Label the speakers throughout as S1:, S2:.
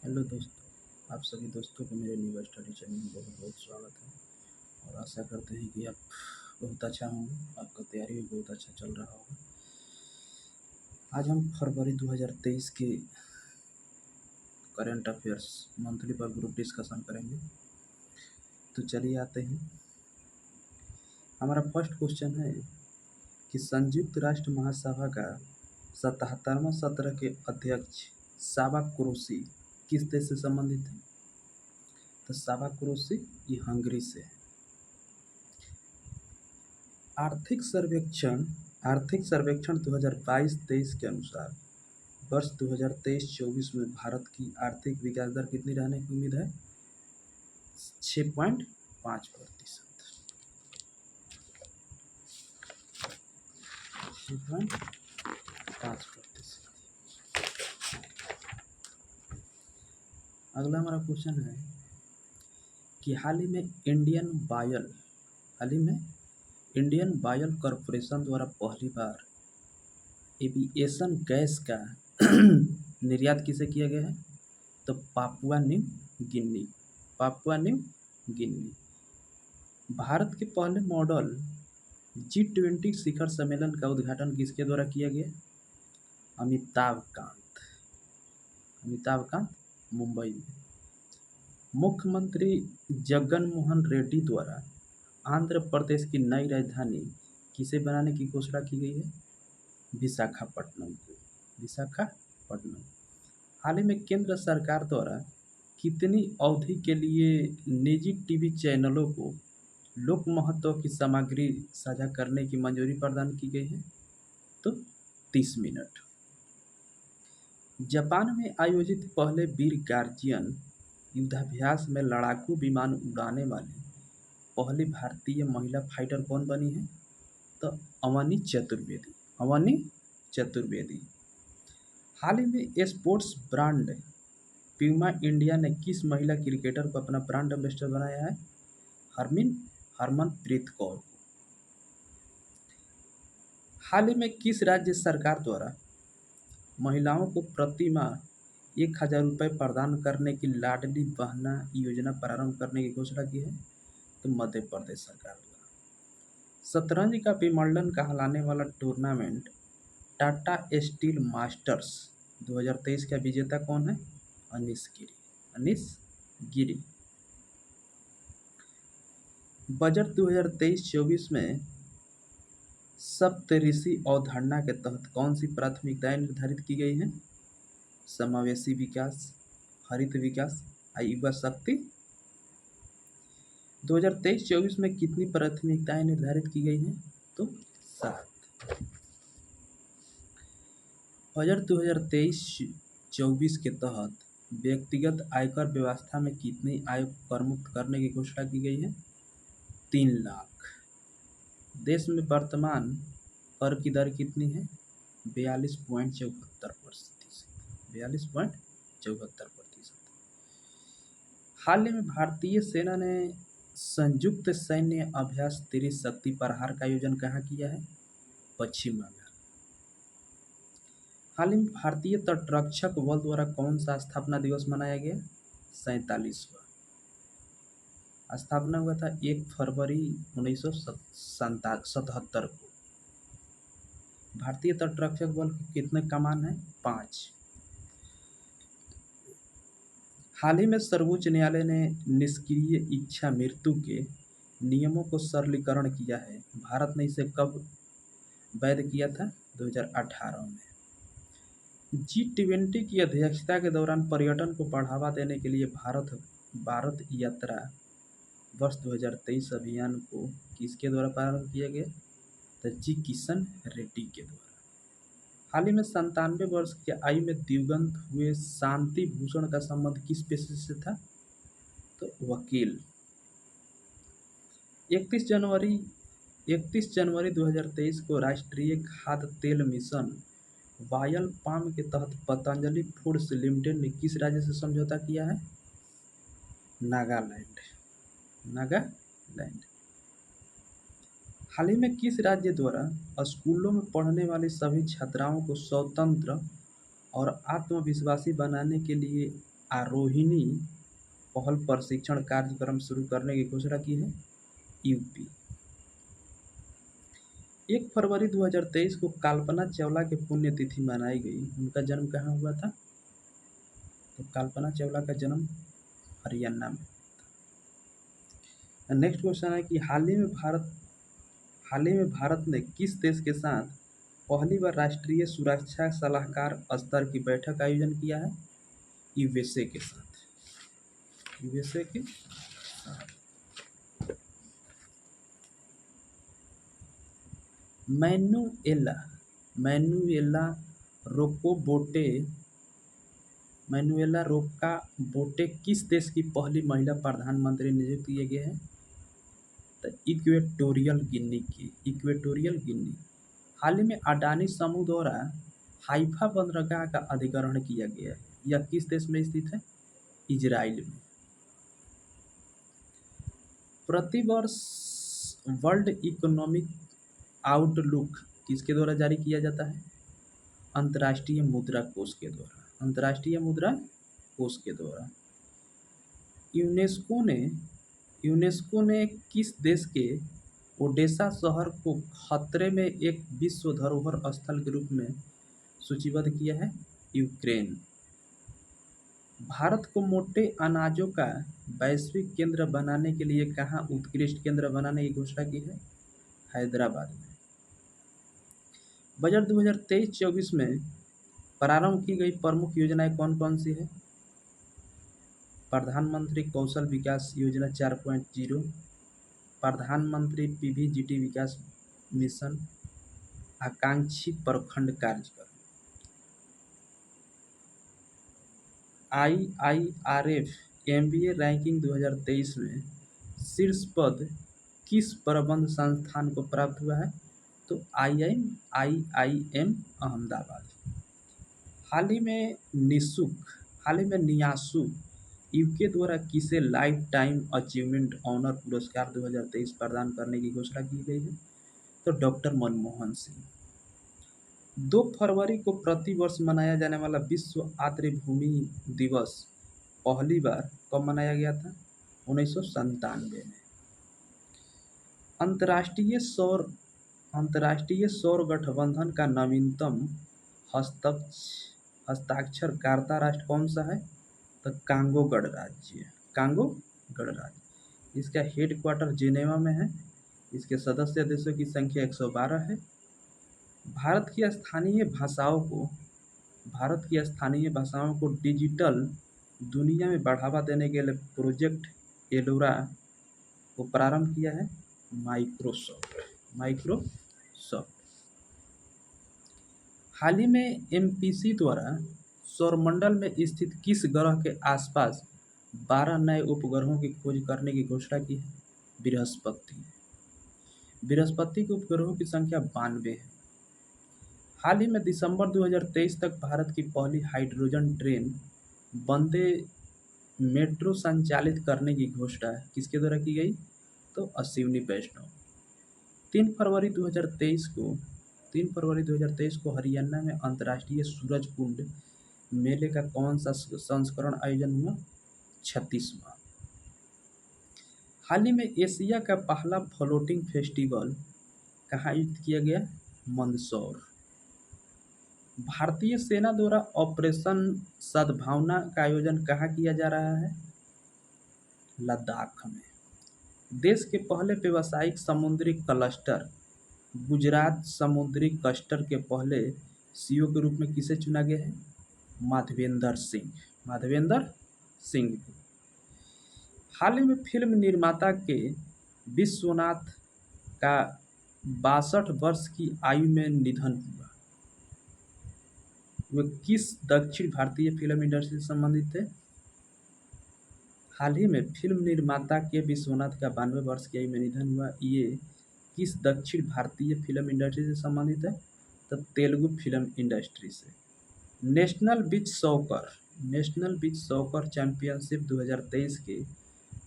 S1: Hello दोस्तों, आप सभी दोस्तों को मेरे न्यू स्टडी चैनल में बहुत बहुत स्वागत है और आशा करते हैं कि आप बहुत अच्छा होंगे। आपका तैयारी भी बहुत अच्छा चल रहा होगा। आज हम फरवरी 2023 के करंट अफेयर्स मंथली पर ग्रुप डिस्कशन करेंगे। तो चलिए आते हैं। हमारा फर्स्ट क्वेश्चन है कि संयुक्त राष्ट्र महासभा का 77वां सत्र के अध्यक्ष साबा कुरैशी किस देश से संबंधित है? तो साबा कुरैशी ये हंगरी से है। आर्थिक सर्वेक्षण 2022-23 के अनुसार वर्ष 2023-24 में भारत की आर्थिक विकास दर कितनी रहने की उम्मीद है? 6.5%। 6.5%। अगला हमारा क्वेश्चन है कि हाल ही में इंडियन ऑयल कॉरपोरेशन द्वारा पहली बार एविएशन गैस का निर्यात किसे किया गया है? तो पापुआ न्यू गिनी। भारत के पहले मॉडल G20 शिखर सम्मेलन का उद्घाटन किसके द्वारा किया गया? अमिताभ कांत मुंबई में। मुख्यमंत्री जगन मोहन रेड्डी द्वारा आंध्र प्रदेश की नई राजधानी किसे बनाने की घोषणा की गई है? विशाखापट्टनम। हाल ही में केंद्र सरकार द्वारा कितनी अवधि के लिए निजी टीवी चैनलों को लोक महत्व की सामग्री साझा करने की मंजूरी प्रदान की गई है? तो 30 मिनट। जापान में आयोजित पहले वीर गार्जियन युद्धाभ्यास में लड़ाकू विमान उड़ाने वाली पहली भारतीय महिला फाइटर कौन बनी है? तो अवनी चतुर्वेदी। हाल ही में स्पोर्ट्स ब्रांड प्यूमा इंडिया ने किस महिला क्रिकेटर को अपना ब्रांड एम्बेसडर बनाया है? हरमनप्रीत कौर को। हाल ही में किस राज्य सरकार द्वारा महिलाओं को प्रति माह 1,000 रुपये प्रदान करने की लाडली बहना योजना प्रारंभ करने की घोषणा की है? तो मध्य प्रदेश सरकार द्वारा। शतरंज का विमर्लन कहलाने वाला टूर्नामेंट टाटा स्टील मास्टर्स 2023 का विजेता कौन है? अनीश गिरी। बजट 2023-24 में सप्तऋषि अवधारणा के तहत कौन सी प्राथमिकताएं निर्धारित की गई हैं? समावेशी विकास, हरित विकास, युवा शक्ति। 2023-24 में कितनी प्राथमिकताएं निर्धारित की गई हैं? तो 7। बजट 2023-24 के तहत व्यक्तिगत आयकर व्यवस्था में कितनी आय करमुक्त करने की घोषणा की गई है? 3 लाख। देश में वर्तमान कर की दर कितनी है? 42.74%। हाल ही में भारतीय सेना ने संयुक्त सैन्य अभ्यास त्रिशक्ति प्रहार का आयोजन कहाँ किया है? पश्चिम बंगाल। हाल ही में भारतीय तटरक्षक बल द्वारा कौन सा स्थापना दिवस मनाया गया? 47वां। स्थापना हुआ था 1 फरवरी 1977 को। भारतीय तटरक्षक बल के कितने कमान हैं? 5। हाल ही में सर्वोच्च न्यायालय ने निष्क्रिय इच्छा मृत्यु के नियमों को सरलीकरण किया है। भारत ने इसे कब वैध किया था? 2018 में। G20 की अध्यक्षता के दौरान पर्यटन को बढ़ावा देने के लिए भारत यात्रा वर्ष 2023 अभियान को किसके द्वारा प्रारंभ किया गया? तो जी किशन रेड्डी के द्वारा। हाल ही में 97 वर्ष की आयु में दिवंगत हुए शांति भूषण का संबंध किस पेशे से था? तो वकील। 31 जनवरी 2023 को राष्ट्रीय खाद्य तेल मिशन वायल पाम के तहत पतंजलि फूड्स लिमिटेड ने किस राज्य से समझौता किया है? नागालैंड। हाल ही में किस राज्य द्वारा स्कूलों में पढ़ने वाली सभी छात्राओं को स्वतंत्र और आत्मविश्वासी बनाने के लिए आरोहिणी पहल प्रशिक्षण कार्यक्रम शुरू करने की घोषणा की है? यूपी। 1 फरवरी 2023 को कल्पना चावला की पुण्यतिथि मनाई गई। उनका जन्म कहाँ हुआ था? तो कल्पना चावला का जन्म हरियाणा में। नेक्स्ट क्वेश्चन है कि हाल ही में भारत ने किस देश के साथ पहली बार राष्ट्रीय सुरक्षा सलाहकार स्तर की बैठक आयोजन किया है? यूएसए के साथ। यूएसए के साथ। मैनुएला मैनुएला रोकाबोटे मैनुएला रोकाबोटे किस देश की पहली महिला प्रधानमंत्री नियुक्त किए गए हैं? तो इक्वेटोरियल गिनी। हाल ही में अडानी समूह द्वारा हाइफा बंदरगाह का अधिग्रहण किया गया है। यह किस देश में स्थित है? इजराइल में। प्रतिवर्ष वर्ल्ड इकोनॉमिक आउटलुक किसके द्वारा जारी किया जाता है? अंतर्राष्ट्रीय मुद्रा कोष के द्वारा। अंतर्राष्ट्रीय मुद्रा कोष के द्वारा। यूनेस्को ने किस देश के ओडेसा शहर को खतरे में एक विश्व धरोहर स्थल के रूप में सूचीबद्ध किया है? यूक्रेन। भारत को मोटे अनाजों का वैश्विक केंद्र बनाने के लिए कहाँ उत्कृष्ट केंद्र बनाने की घोषणा की है? हैदराबाद में। बजट 2023-24 में प्रारंभ की गई प्रमुख योजनाएं कौन कौन सी है? प्रधानमंत्री कौशल विकास योजना 4.0, प्रधानमंत्री पीवीजीटी विकास मिशन, आकांक्षी प्रखंड कार्यक्रम। IIRF MBA रैंकिंग 2023 में शीर्ष पद किस प्रबंध संस्थान को प्राप्त हुआ है? तो IIM अहमदाबाद। हाल ही में नियासू यूके द्वारा किसे लाइफ टाइम अचीवमेंट ऑनर पुरस्कार 2023 प्रदान करने की घोषणा की गई है? तो डॉक्टर मनमोहन सिंह। 2 फरवरी को प्रतिवर्ष मनाया जाने वाला विश्व आर्द्रभूमि दिवस पहली बार कब मनाया गया था? 1997 में। अंतर्राष्ट्रीय सौर गठबंधन का नवीनतम हस्ताक्षरकर्ता राष्ट्र कौन सा है? तो कांगो गणराज्य। इसका हेडक्वार्टर जिनेवा में है। इसके सदस्य देशों की संख्या 112 है। भारत की स्थानीय भाषाओं को डिजिटल दुनिया में बढ़ावा देने के लिए प्रोजेक्ट एलोरा को प्रारंभ किया है माइक्रोसॉफ्ट। हाल ही में एमपीसी द्वारा सौरमंडल में स्थित किस ग्रह के आसपास 12 नए उपग्रहों की खोज करने की घोषणा की है? बृहस्पति के उपग्रहों की संख्या 92 है। हाल ही में दिसंबर 2023 तक भारत की पहली हाइड्रोजन ट्रेन वंदे मेट्रो संचालित करने की घोषणा किसके द्वारा की गई? तो अश्विनी वैष्णव। 3 फरवरी 2023 को हरियाणा में अंतर्राष्ट्रीय सूरज कुंड मेले का कौन सा संस्करण आयोजन हुआ? 36वां। हाल ही में एशिया का पहला फ्लोटिंग फेस्टिवल कहाँ आयोजित किया गया? मंदसौर। भारतीय सेना द्वारा ऑपरेशन सद्भावना का आयोजन कहाँ किया जा रहा है? लद्दाख में। देश के पहले व्यावसायिक समुद्री क्लस्टर गुजरात समुद्री क्लस्टर के पहले सीईओ के रूप में किसे चुना गया है? माधवेंद्र सिंह को। हाल ही में फिल्म निर्माता के विश्वनाथ का 62 वर्ष की आयु में निधन हुआ। वे किस दक्षिण भारतीय फिल्म इंडस्ट्री से संबंधित थे? हाल ही में फिल्म निर्माता के विश्वनाथ का 92 वर्ष की आयु में निधन हुआ। ये किस दक्षिण भारतीय फिल्म इंडस्ट्री से संबंधित है? तो तेलुगु फिल्म इंडस्ट्री से। नेशनल बीच सॉकर चैंपियनशिप 2023 के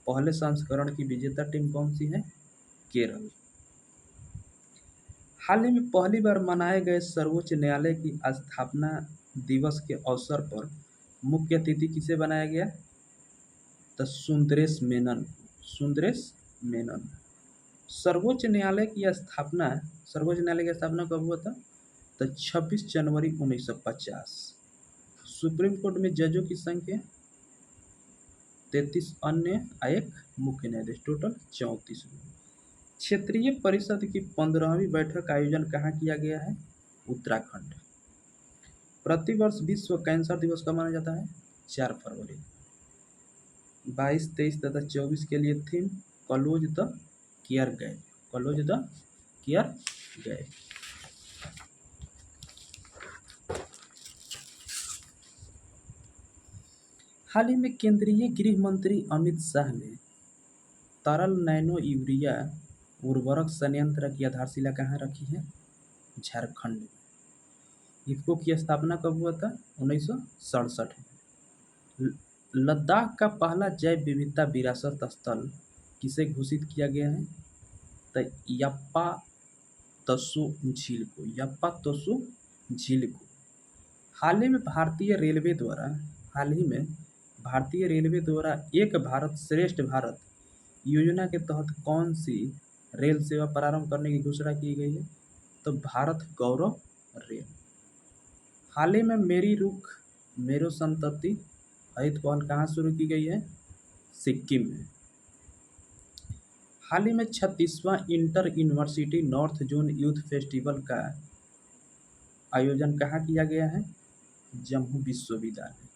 S1: पहले संस्करण की विजेता टीम कौन सी है? केरल। हाल ही में पहली बार मनाए गए सर्वोच्च न्यायालय की स्थापना दिवस के अवसर पर मुख्य अतिथि किसे बनाया गया? तो सुंदरेश मेनन। सर्वोच्च न्यायालय की स्थापना सर्वोच्च न्यायालय की स्थापना कब हुआ था? तो 26 जनवरी 1950। सुप्रीम कोर्ट में जजों की संख्या 33, अन्य एक मुख्य न्यायाधीश, टोटल 34 लोग। क्षेत्रीय परिषद की 15वीं बैठक का आयोजन कहाँ किया गया है? उत्तराखंड। प्रतिवर्ष विश्व कैंसर दिवस कब मनाया जाता है? 4 फरवरी। 22, 23 तथा 24 के लिए theme close the care gap. Close the care gap. हाल ही में केंद्रीय गृह मंत्री अमित शाह ने तरल नैनो यूरिया उर्वरक संयंत्र की आधारशिला कहाँ रखी है? झारखंड में। इफ्को की स्थापना कब हुआ था? 1967 में। लद्दाख का पहला जैव विविधता विरासत स्थल किसे घोषित किया गया है? तो यप्पा तसो झील को। यप्पा तसो झील को। हाल ही में भारतीय रेलवे द्वारा एक भारत श्रेष्ठ भारत योजना के तहत कौन सी रेल सेवा प्रारंभ करने की घोषणा की गई है? तो भारत गौरव रेल। हाल ही में मेरी रुख मेरो संतति हरित पहल कहाँ शुरू की गई है? सिक्किम में। हाल ही में 36वां inter university north zone youth festival का आयोजन कहाँ किया गया है? जम्मू विश्वविद्यालय।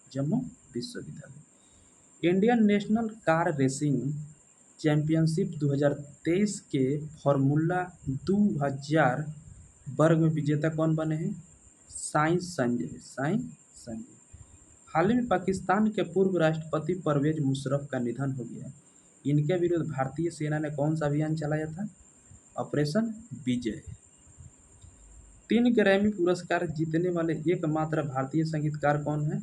S1: Indian national car racing championship 2023 के फॉर्मूला 2000 वर्ग में विजेता कौन बने हैं? साई संजय। हाल ही में पाकिस्तान के पूर्व राष्ट्रपति परवेज मुशर्रफ का निधन हो गया। इनके विरुद्ध भारतीय सेना ने कौन सा अभियान चलाया था? ऑपरेशन विजय। 3 ग्रैमी पुरस्कार जीतने वाले एकमात्र भारतीय संगीतकार कौन है?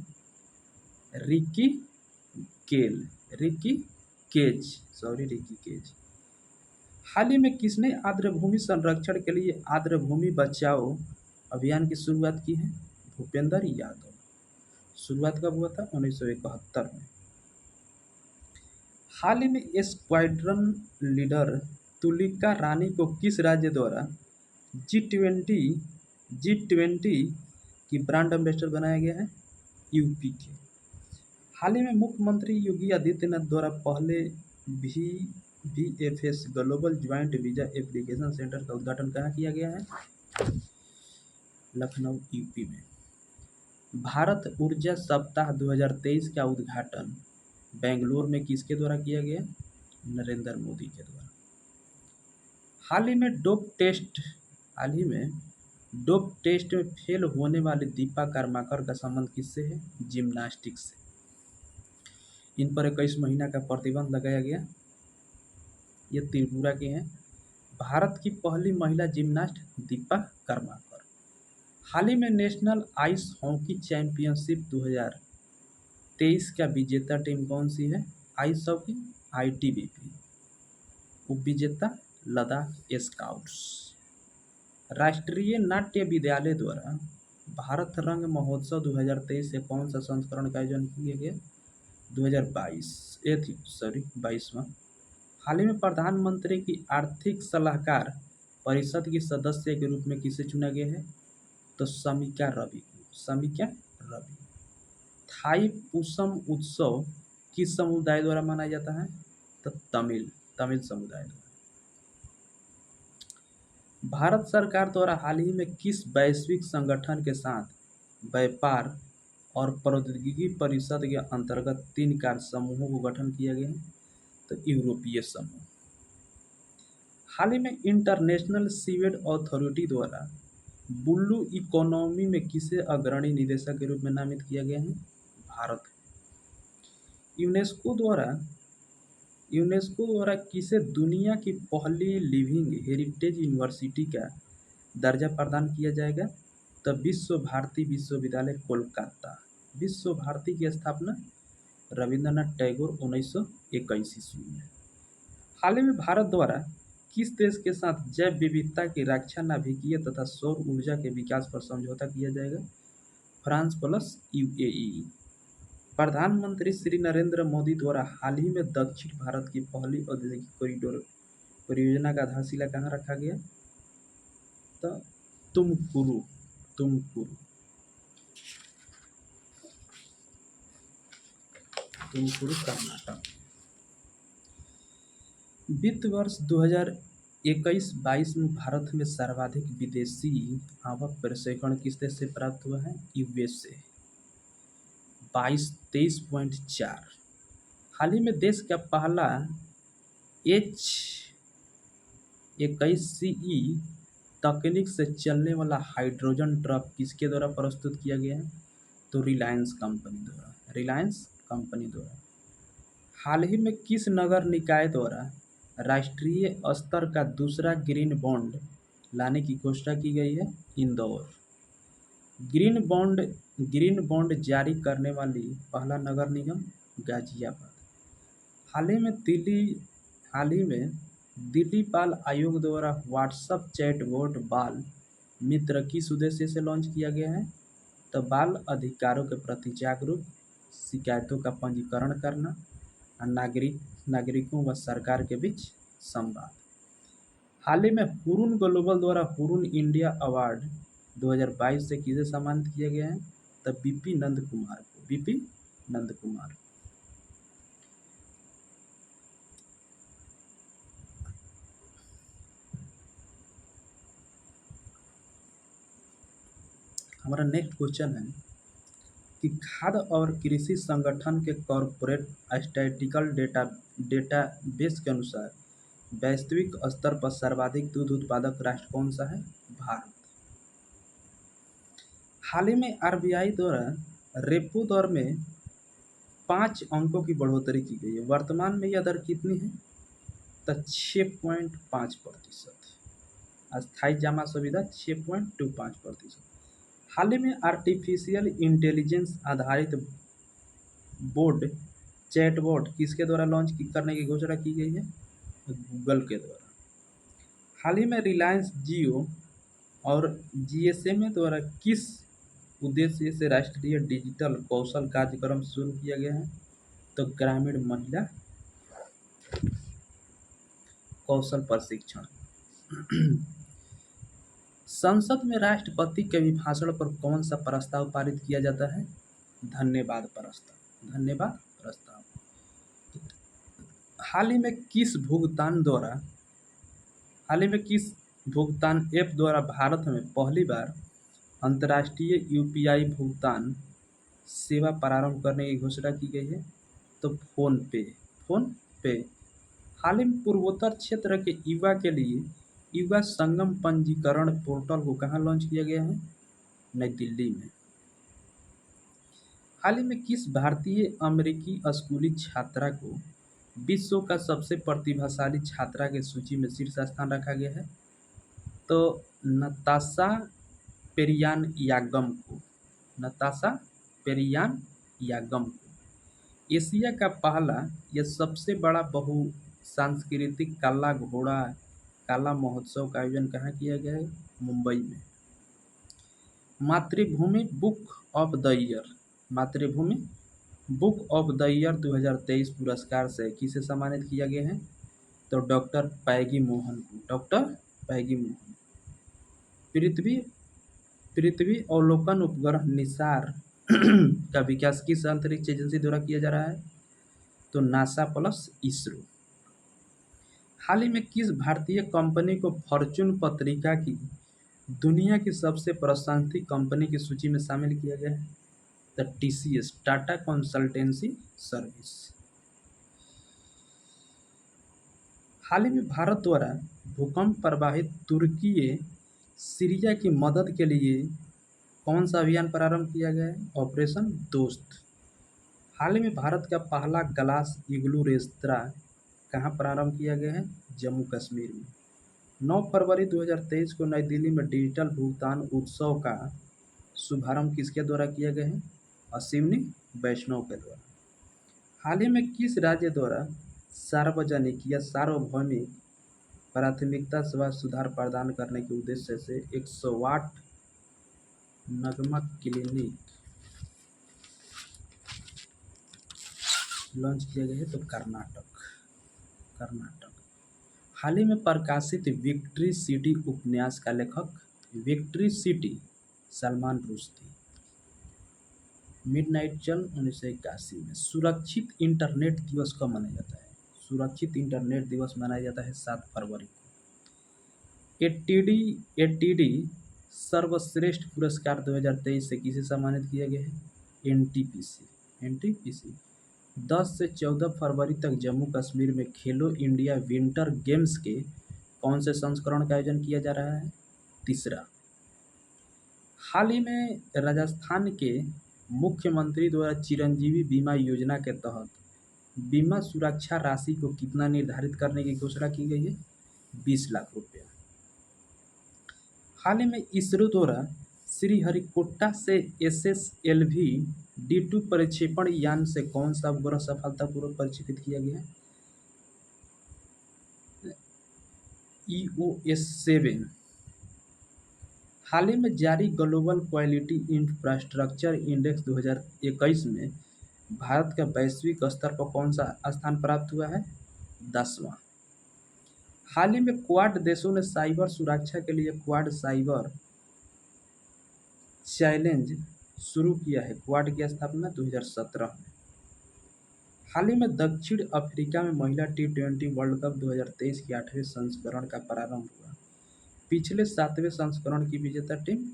S1: Ricky cage. हाल ही में किसने आर्द्रभूमि संरक्षण के लिए आर्द्रभूमि बचाओ अभियान की शुरुआत की है? भूपेंद्र यादव। शुरुआत कब हुआ था? 1971 में। हाल ही में स्क्वाड्रन लीडर तुलिका रानी को किस राज्य द्वारा G20 की ब्रांड एम्बेसडर बनाया गया है? यूपी के। हाल ही में मुख्यमंत्री योगी आदित्यनाथ द्वारा पहले VFS global joint visa application centre का उद्घाटन कहाँ किया गया है? लखनऊ यूपी में। भारत ऊर्जा सप्ताह 2023 का उद्घाटन बेंगलुरु में किसके द्वारा किया गया? नरेंद्र मोदी के द्वारा। हाल ही में डोप टेस्ट में फेल होने वाले दीपा कर्माकर का संबंध किससे है? जिम्नास्टिक्स से। इन पर 21 महीना का प्रतिबंध लगाया गया। ये त्रिपुरा के हैं। भारत की पहली महिला जिम्नास्ट दीपा कर्माकर। हाल ही में नेशनल आइस हॉकी चैंपियनशिप 2023 का विजेता टीम कौन सी है? Ice hockey ITBP। उपविजेता लद्दाख स्काउट्स। राष्ट्रीय नाट्य विद्यालय द्वारा भारत रंग महोत्सव 2023 से कौन सा संस्करण का आयोजन किया गया? 22वां। हाल ही में प्रधानमंत्री की आर्थिक सलाहकार परिषद की सदस्य के रूप में किसे चुना गया है? तो समीक्षा रवि। थाई पुसम उत्सव किस समुदाय द्वारा मनाया जाता है? तो तमिल समुदाय द्वारा। भारत सरकार द्वारा हाल ही में किस वैश्विक संगठन के साथ व्यापार और प्रौद्योगिकी परिषद के अंतर्गत 3 कार्य समूहों को गठन किया गया है? तो यूरोपीय समूह। हाल ही में इंटरनेशनल सीवेज अथॉरिटी द्वारा ब्लू इकोनॉमी में किसे अग्रणी निदेशक के रूप में नामित किया गया है? भारत। यूनेस्को द्वारा किसे दुनिया की पहली लिविंग हेरिटेज यूनिवर्सिटी का दर्जा प्रदान किया जाएगा? तो विश्व भारती विश्वविद्यालय कोलकाता। विश्व भारती की स्थापना रविंद्रनाथ टैगोर 1921 ईस्वी में। हाल ही में भारत द्वारा किस देश के साथ जैव विविधता की रक्षा, नाभिकीय तथा सौर ऊर्जा के विकास पर समझौता किया जाएगा? France plus UAE। प्रधानमंत्री श्री नरेंद्र मोदी द्वारा हाल ही में दक्षिण भारत की पहली औद्योगिक कॉरिडोर परियोजना का आधारशिला कहाँ रखा गया? तो तुमकुरु, तुमकुरु, तुमकुरु कर्नाटक। वित्त वर्ष 2021-22 में भारत में सर्वाधिक विदेशी आवक प्रक्षेपण किस देश से प्राप्त हुआ है? यूएस से 23.4। हाल ही में देश का पहला H21CE तकनीक से चलने वाला हाइड्रोजन ट्रक किसके द्वारा प्रस्तुत किया गया है? तो रिलायंस कंपनी द्वारा, रिलायंस कंपनी द्वारा। हाल ही में किस नगर निकाय द्वारा राष्ट्रीय स्तर का दूसरा ग्रीन बॉन्ड लाने की घोषणा की गई है? इंदौर। ग्रीन बॉन्ड जारी करने वाली पहला नगर निगम गाजियाबाद। हाल ही में दिल्ली बाल आयोग द्वारा व्हाट्सएप चैटबॉट बाल मित्र किस उद्देश्य से लॉन्च किया गया है? तो बाल अधिकारों के प्रति जागरूक, शिकायतों का पंजीकरण करना और नागरिकों व सरकार के बीच संवाद। हाल ही में हुरून ग्लोबल द्वारा हुरून इंडिया अवार्ड 2022 से किसे सम्मानित किया गया है? तो बीपी नंद कुमार को, बीपी नंद कुमार। हमारा नेक्स्ट क्वेश्चन है कि खाद्य और कृषि संगठन के कॉर्पोरेट स्टैटिस्टिकल डेटाबेस के अनुसार वैश्विक स्तर पर सर्वाधिक दूध उत्पादक राष्ट्र कौन सा है? भारत। हाल ही में आरबीआई द्वारा रेपो दर में 5 अंकों की बढ़ोतरी की गई है। वर्तमान में यह दर कितनी है? तो 6.5%। अस्थायी जमा सुविधा 6.25%। हाल ही में आर्टिफिशियल इंटेलिजेंस आधारित बोर्ड चैटबॉट किसके द्वारा लॉन्च करने की घोषणा की गई है? गूगल के द्वारा। हाल ही में रिलायंस जियो और जीएसएम द्वारा किस उद्देश्य से राष्ट्रीय डिजिटल कौशल कार्यक्रम शुरू किया गया है? तो ग्रामीण महिला कौशल प्रशिक्षण। संसद में राष्ट्रपति के अभिभाषण पर कौन सा प्रस्ताव पारित किया जाता है? धन्यवाद प्रस्ताव, धन्यवाद प्रस्ताव। हाल ही में किस भुगतान ऐप द्वारा भारत में पहली बार अंतर्राष्ट्रीय यूपीआई भुगतान सेवा प्रारंभ करने की घोषणा की गई है? तो फोन पे। हाल ही में पूर्वोत्तर क्षेत्र के युवा के लिए युवा संगम पंजीकरण पोर्टल को कहाँ लॉन्च किया गया है? नई दिल्ली में। हाल ही में किस भारतीय अमेरिकी स्कूली छात्रा को विश्व का सबसे प्रतिभाशाली छात्रा की सूची में शीर्ष स्थान रखा गया है? तो नताशा पेरियान यागम को। एशिया का पहला यह सबसे बड़ा बहुसांस्कृतिक काला महोत्सव का आयोजन कहाँ किया गया है? मुंबई में। मातृभूमि बुक ऑफ द ईयर 2023 पुरस्कार से किसे सम्मानित किया गया है? तो डॉक्टर पैगी मोहन को, पृथ्वी अवलोकन उपग्रह निसार का विकास किस अंतरिक्ष एजेंसी द्वारा किया जा रहा है? तो नासा प्लस इसरो। हाल ही में किस भारतीय कंपनी को फॉर्च्यून पत्रिका की दुनिया की सबसे प्रशंसित कंपनी की सूची में शामिल किया गया है? तो टीसीएस, टाटा कंसल्टेंसी सर्विस। हाल ही में भारत द्वारा भूकंप प्रभावित तुर्की सीरिया की मदद के लिए कौन सा अभियान प्रारंभ किया गया है? ऑपरेशन दोस्त। हाल ही में भारत का पहला ग्लास इग्लू रेस्तरां कहाँ प्रारंभ किया गया है? जम्मू कश्मीर में। 9 फरवरी 2023 को नई दिल्ली में डिजिटल भुगतान उत्सव का शुभारंभ किसके द्वारा किया गया है? अश्विनी वैष्णव के द्वारा। हाल ही में किस राज्य द्वारा सार्वजनिक या सार्वभौमिक प्राथमिकता सेवा सुधार प्रदान करने के उद्देश्य से 108 नगमा क्लिनिक लॉन्च किया गया है? तो कर्नाटक। कर्नाटक। हाल ही में प्रकाशित विक्ट्री सिटी उपन्यास का लेखक? Victory city Salman Rushdie. Midnight चल 1981 में। सुरक्षित इंटरनेट दिवस कब मनाया जाता है? सुरक्षित इंटरनेट दिवस मनाया जाता है 7 फरवरी को। एटीडी एटीडी सर्वश्रेष्ठ पुरस्कार 2023 से किसे सम्मानित किया गया है? एनटीपीसी। एनटीपीसी। 10 से 14 फरवरी तक जम्मू कश्मीर में खेलो इंडिया विंटर गेम्स के कौन से संस्करण का आयोजन किया जा रहा है? तीसरा। हाल ही में राजस्थान के मुख्यमंत्री द्वारा चिरंजीवी बीमा योजना के तहत बीमा सुरक्षा राशि को कितना निर्धारित करने की घोषणा की गई है? 20 लाख रुपया। हाल ही में इसरो द्वारा श्रीहरिकोटा से SSLV D2 प्रक्षेपण यान से कौन सा उपग्रह सफलतापूर्वक प्रक्षेपित किया गया? EOS-7। हाल ही में जारी ग्लोबल क्वालिटी इंफ्रास्ट्रक्चर इंडेक्स 2021 में भारत का वैश्विक स्तर पर कौन सा स्थान प्राप्त हुआ है? 10वां। हाल ही में क्वाड देशों ने साइबर सुरक्षा के लिए क्वाड साइबर चैलेंज शुरू किया है। क्वाड की स्थापना 2017 में। हाल ही में दक्षिण अफ्रीका में महिला T20 वर्ल्ड कप 2023 के 8वें संस्करण का प्रारंभ हुआ। पिछले 7वें संस्करण की विजेता टीम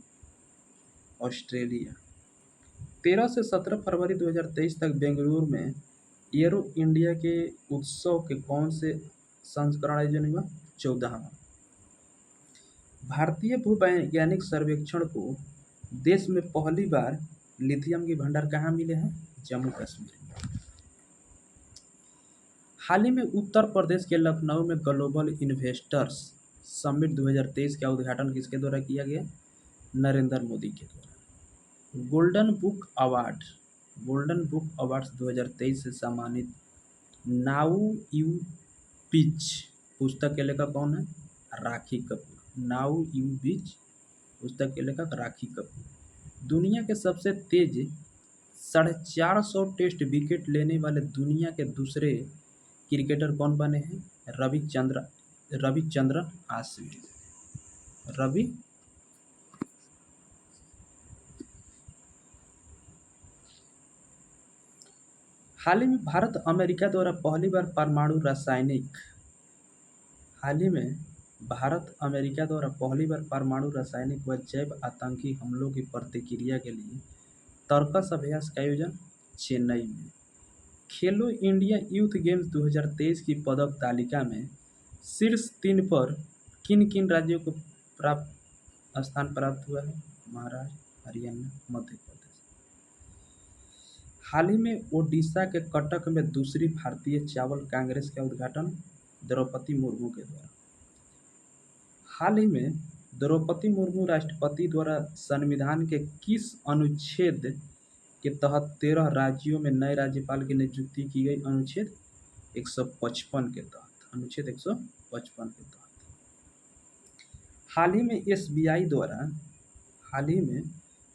S1: ऑस्ट्रेलिया। 13 से 17 फरवरी 2023 तक बेंगलुरु में एरो इंडिया के उत्सव के कौन से संस्करण आयोजन हुआ? 14वां। भारतीय भूवैज्ञानिक सर्वेक्षण को देश में पहली बार लिथियम के भंडार कहाँ मिले हैं? जम्मू कश्मीर में। हाल ही में उत्तर प्रदेश के लखनऊ में ग्लोबल इन्वेस्टर्स समिट 2023 का उद्घाटन किसके द्वारा किया गया? नरेंद्र मोदी के द्वारा। गोल्डन बुक अवार्ड्स 2023 से सम्मानित नाउ यू बीच पुस्तक के लेखक कौन है? राखी कपूर। नाउ यू बीच पुस्तक के लेखक राखी कपूर। दुनिया के सबसे तेज 450 टेस्ट विकेट लेने वाले दुनिया के दूसरे क्रिकेटर कौन बने हैं? रविचंद्रन अश्विन। रवि हाल ही में भारत अमेरिका द्वारा पहली बार परमाणु रासायनिक व जैव आतंकी हमलों की प्रतिक्रिया के लिए तर्कस अभ्यास का आयोजन चेन्नई में। खेलो इंडिया यूथ गेम्स 2023 की पदक तालिका में शीर्ष 3 पर किन किन राज्यों को स्थान प्राप्त हुआ है? महाराष्ट्र, हरियाणा, मध्य प्रदेश। हाल ही में ओडिशा के कटक में दूसरी भारतीय चावल कांग्रेस का उद्घाटन द्रौपदी मुर्मू के द्वारा। हाल ही में द्रौपदी मुर्मू राष्ट्रपति द्वारा संविधान के किस अनुच्छेद के तहत 13 राज्यों में नए राज्यपाल की नियुक्ति की गई? अनुच्छेद 155 के तहत। अनुच्छेद 155 के तहत। हाल ही में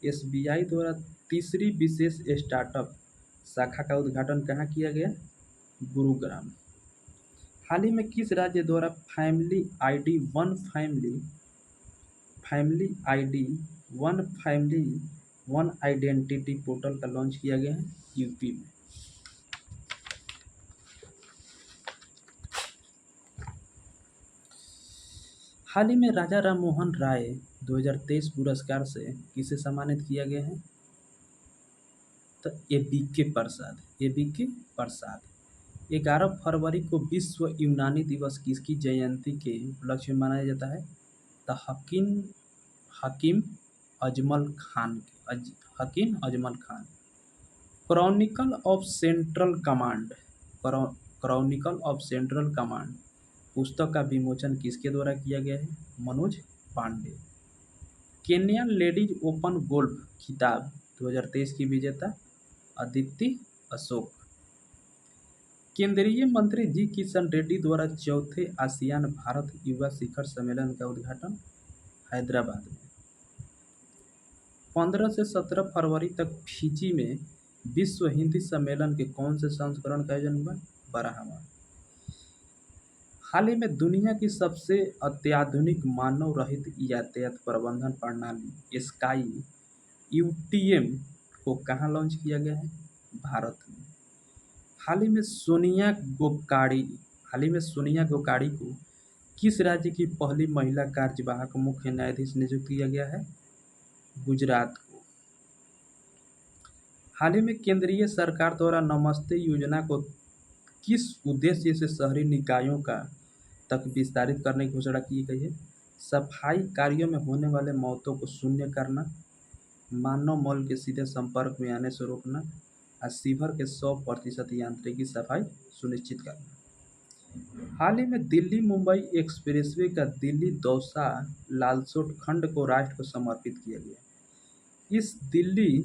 S1: एसबीआई द्वारा तीसरी विशेष स्टार्टअप शाखा का उद्घाटन कहाँ किया गया? गुरुग्राम। हाल ही में किस राज्य द्वारा family ID one identity portal का लॉन्च किया गया है? यूपी में। हाल ही में राजा राममोहन राय 2023 पुरस्कार से किसे सम्मानित किया गया है? तो एबीके प्रसाद। 11 फरवरी को विश्व यूनानी दिवस किसकी जयंती के उपलक्ष्य में मनाया जाता है? तो Hakim Ajmal Khan. Chronicle of central command पुस्तक का विमोचन किसके द्वारा किया गया है? Manoj Pande. Kenya ladies open golf खिताब 2023 की विजेता अदिति अशोक। केंद्रीय मंत्री जी किशन रेड्डी द्वारा चौथे आसियान भारत युवा शिखर सम्मेलन का उद्घाटन हैदराबाद में। 15 से 17 फरवरी तक फिजी में विश्व हिंदी सम्मेलन के कौन से संस्करण का आयोजन हुआ? 12वां। हाल ही में दुनिया की सबसे अत्याधुनिक मानव रहित यातायात प्रबंधन प्रणाली स्काई यूटीएम को कहाँ लॉन्च किया गया है? भारत में। हाल ही में सोनिया गोकाड़ी हाल ही में सोनिया गोकाड़ी को किस राज्य की पहली महिला कार्यवाहक मुख्य न्यायाधीश नियुक्त किया गया है? गुजरात को। हाल ही में केंद्रीय सरकार द्वारा नमस्ते योजना को किस उद्देश्य से शहरी निकायों का तक विस्तारित करने की घोषणा की गई है? सफाई कार्यों में होने वाले मौतों को शून्य करना, मानव मल के सीधे संपर्क में आने से रोकना और सीवर के 100% यांत्रिकी सफाई सुनिश्चित करना। हाल ही में दिल्ली मुंबई एक्सप्रेसवे का दिल्ली दौसा लालसोट खंड को राष्ट्र को समर्पित किया गया। इस दिल्ली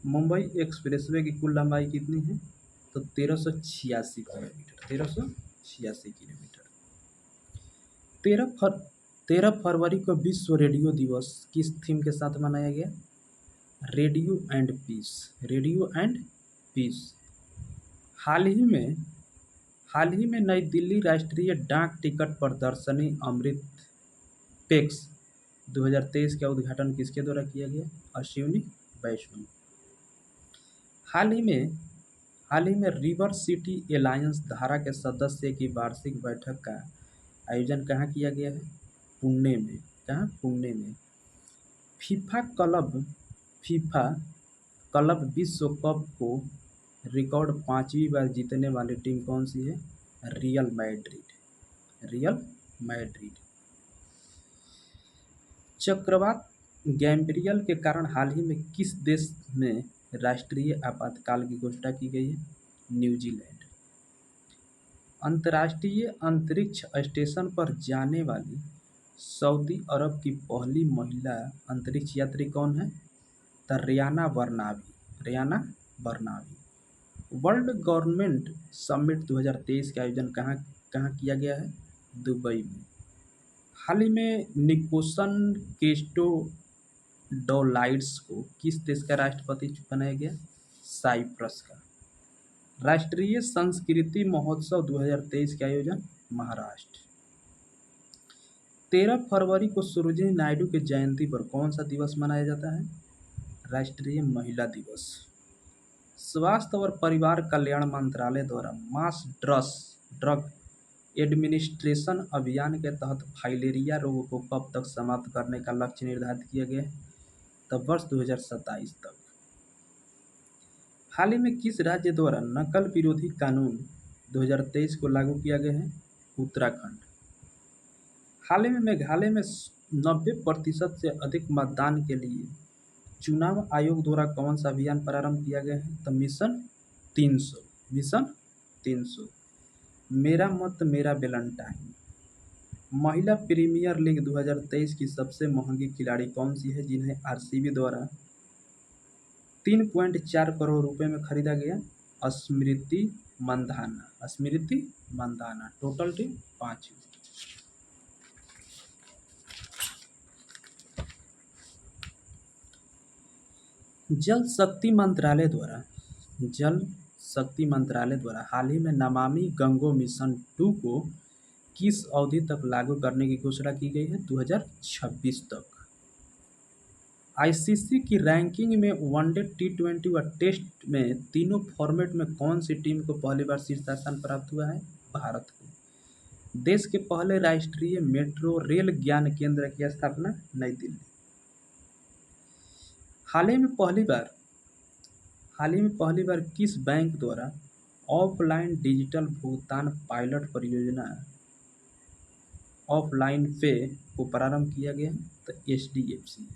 S1: मुंबई एक्सप्रेसवे की कुल लंबाई कितनी है? तो 1386 किलोमीटर। 13 फरवरी को विश्व रेडियो दिवस किस थीम के साथ मनाया गया? Radio and peace. Radio and peace. हाल ही में नई दिल्ली राष्ट्रीय डाक टिकट प्रदर्शनी अमृत पेक्स 2023 का उद्घाटन किसके द्वारा किया गया? अश्विनी वैष्णव। हाल ही में रिवर सिटी एलायंस धारा के सदस्य की वार्षिक बैठक का आयोजन कहाँ किया गया है? पुणे में। कहाँ? पुणे में। फीफा क्लब विश्व कप को रिकॉर्ड 5वीं बार जीतने वाली टीम कौन सी है? Real Madrid. चक्रवात गैब्रियल के कारण हाल ही में किस देश में राष्ट्रीय आपातकाल की घोषणा की गई है? न्यूजीलैंड। अंतर्राष्ट्रीय अंतरिक्ष स्टेशन पर जाने वाली सऊदी अरब की पहली महिला अंतरिक्ष यात्री कौन है? तो रियाना बरनावी। वर्ल्ड गवर्नमेंट समिट 2023 का आयोजन कहाँ कहाँ किया गया है? दुबई में। हाल ही में निकोसन क्रिस्टोडोलाइड्स को किस देश का राष्ट्रपति बनाया गया? साइप्रस का। राष्ट्रीय संस्कृति महोत्सव 2023 का आयोजन महाराष्ट्र। 13 फरवरी को सरोजिनी नायडू की जयंती पर कौन सा दिवस मनाया जाता है? राष्ट्रीय महिला दिवस। स्वास्थ्य और परिवार कल्याण मंत्रालय द्वारा मास ड्रग एडमिनिस्ट्रेशन अभियान के तहत फाइलेरिया रोग को कब तक समाप्त करने का लक्ष्य निर्धारित किया गया है? तब वर्ष 2027 तक। हाल ही में किस राज्य द्वारा नकल विरोधी कानून 2023 को लागू किया गया है? उत्तराखंड। हाल ही में मेघालय में 90% से अधिक मतदान के लिए चुनाव आयोग द्वारा कौन सा अभियान प्रारंभ किया गया है? तो मिशन 300। मेरा मत मेरा वैलेंटाइन। महिला प्रीमियर लीग 2023 की सबसे महंगी खिलाड़ी कौन सी है जिन्हें आरसीबी द्वारा 3.4 करोड़ रुपए में खरीदा गया? स्मृति मंधाना। Total team 5। जल शक्ति मंत्रालय द्वारा हाल ही में नमामि गंगे मिशन 2 को किस अवधि तक लागू करने की घोषणा की गई है? 2026 तक। आईसीसी की रैंकिंग में वनडे, टी20 व टेस्ट में तीनों फॉर्मेट में कौन सी टीम को पहली बार शीर्षस्थान प्राप्त हुआ है? भारत को। देश के पहले राष्ट्रीय मेट्रो रेल ज्ञान केंद्र की स्थापना नई दिल्ली। हाल ही में पहली बार किस बैंक द्वारा ऑफलाइन डिजिटल भुगतान पायलट परियोजना ऑफलाइन पे को प्रारंभ किया गया? तो एचडीएफसी।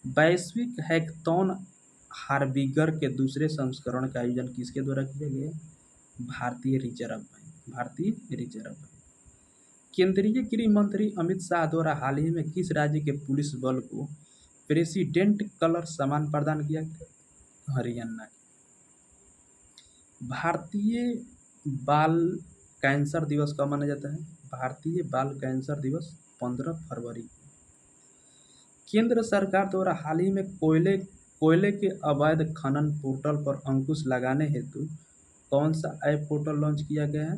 S1: वैश्विक हैकाथॉन हार्बिगर के दूसरे संस्करण का आयोजन किसके द्वारा किया गया? भारतीय रिजर्व बैंक। केंद्रीय गृह मंत्री अमित शाह द्वारा हाल ही में किस राज्य के पुलिस बल को प्रेसिडेंट कलर सम्मान प्रदान किया गया? हरियाणा। भारतीय बाल कैंसर दिवस कब मनाया जाता है? भारतीय बाल कैंसर दिवस 15 फरवरी को। केंद्र सरकार द्वारा हाल ही में कोयले के अवैध खनन पोर्टल पर अंकुश लगाने हेतु कौन सा ऐप पोर्टल लॉन्च किया गया है?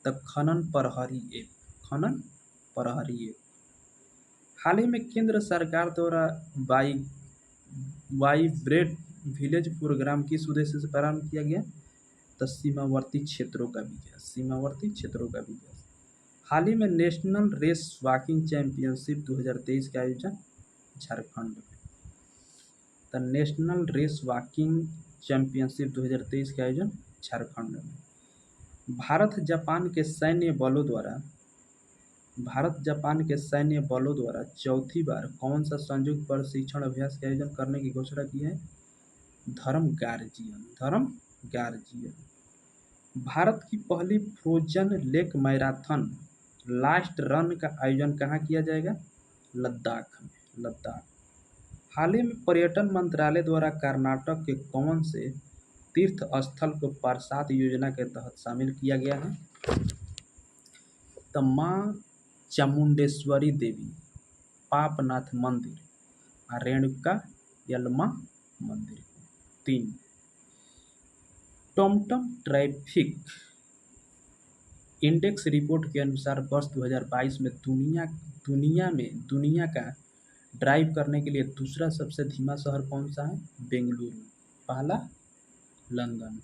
S1: द खनन प्रहरी ऐप। खनन प्रहरी ऐप। हाल ही में केंद्र सरकार द्वारा वाई वाइब्रेट विलेज प्रोग्राम किस उद्देश्य से प्रारंभ किया गया? तो सीमावर्ती क्षेत्रों का विकास। सीमावर्ती क्षेत्रों का विकास। हाल ही में नेशनल रेस वॉकिंग चैंपियनशिप 2023 का आयोजन झारखंड में। The national race walking championship 2023 का आयोजन झारखंड में। भारत जापान के सैन्य बलों द्वारा चौथी बार कौन सा संयुक्त प्रशिक्षण अभ्यास का आयोजन करने की घोषणा की है? धर्म गार्जियन। धर्म गार्जियन। भारत की पहली frozen lake marathon last run का आयोजन कहाँ किया जाएगा? लद्दाख में। लद्दाख। हाल ही में पर्यटन मंत्रालय द्वारा कर्नाटक के कौन से तीर्थ स्थल को प्रसाद योजना के तहत शामिल किया गया है? तो माँ चामुंडेश्वरी देवी पापनाथ मंदिर और रेणुका यल्मा मंदिर। 3 टॉमटॉम ट्रैफिक इंडेक्स रिपोर्ट के अनुसार वर्ष 2022 में दुनिया का ड्राइव करने के लिए दूसरा सबसे धीमा शहर कौन सा है? बेंगलुरु। पहला लंदन।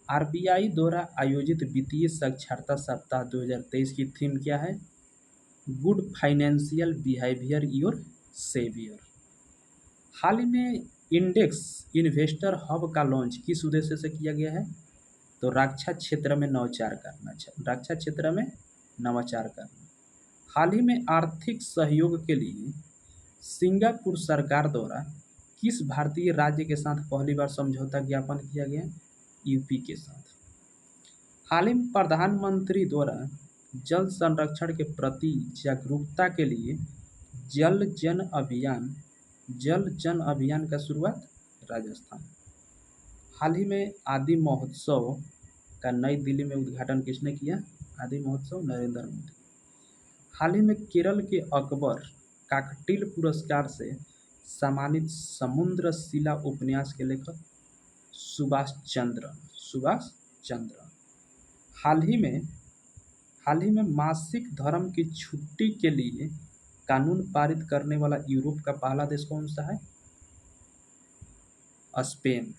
S1: आरबीआई द्वारा आयोजित वित्तीय साक्षरता सप्ताह 2023 की थीम क्या है? Good financial behaviour your saviour. हाल ही में इंडेक्स इन्वेस्टर हब का लॉन्च किस उद्देश्य से किया गया है? तो रक्षा क्षेत्र में नवाचार करना। रक्षा क्षेत्र में नवाचार करना। हाल ही में आर्थिक सहयोग के लिए सिंगापुर सरकार द्वारा किस भारतीय राज्य के साथ पहली बार समझौता ज्ञापन किया गया? यूपी के साथ। हाल ही में प्रधानमंत्री द्वारा जल संरक्षण के प्रति जागरूकता के लिए जल जन अभियान का शुरुआत राजस्थान। हाल ही में आदि महोत्सव का नई दिल्ली में उद्घाटन किसने किया? आदि महोत्सव नरेंद्र मोदी। हाल ही में केरल के अकबर काकटील पुरस्कार से सम्मानित समुद्र शिला उपन्यास के लेखक सुभाष चंद्र। हाल ही में मासिक धर्म की छुट्टी के लिए कानून पारित करने वाला यूरोप का पहला देश कौन सा है? स्पेन।